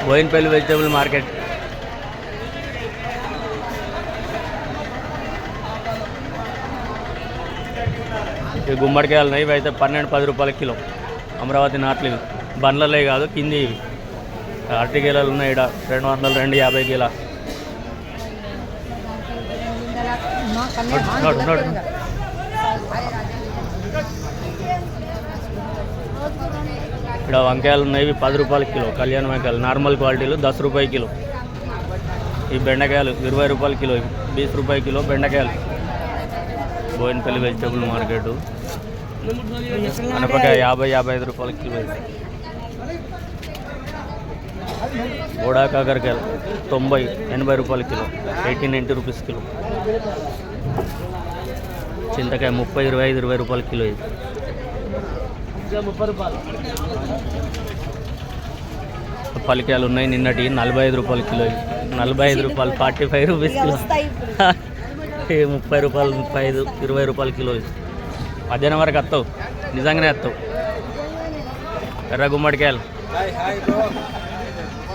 Boinapalli vegetable market. ఇవి గుమ్మడికాయలు ఉన్నాయి. ఇవి అయితే 12-10 రూపాయల కిలో. అమరావతి నాట్లు ఇవి బండ్లలే కాదు, కింది ఇవి అరటి గేలాలు ఉన్నాయి. ఇక్కడ 200, 50 గేల. ఇక్కడ వంకాయలు ఉన్నాయి. ఇవి 10 రూపాయల కిలో. కళ్యాణ వంకాయలు నార్మల్ క్వాలిటీలు 10 రూపాయల కిలో. ఈ బెండకాయలు 20 రూపాయల కిలో. 20 రూపాయల కిలో బెండకాయలు. Boinapalli vegetable market. అనపకాయ 50-55 రూపాయల కిలో. బోడా కాకరకాయలు 90-80 రూపాయల కిలో. 80-90 rupees kilo. చింతకాయ 30-25 రూపాయల కిలో. ఇది 30 రూపాయలు. పలికాయలు ఉన్నాయి నిన్నటి 45 రూపాయల కిలో. 45 రూపాయలు, 45 రూపీస్ కిలో. 30 రూపాయలు, 35, 20 రూపాయల కిలో. మధ్యాహ్నం వరకు వస్తావు, నిజంగానే వస్తావు. ఎర్ర గుమ్మడికాయలు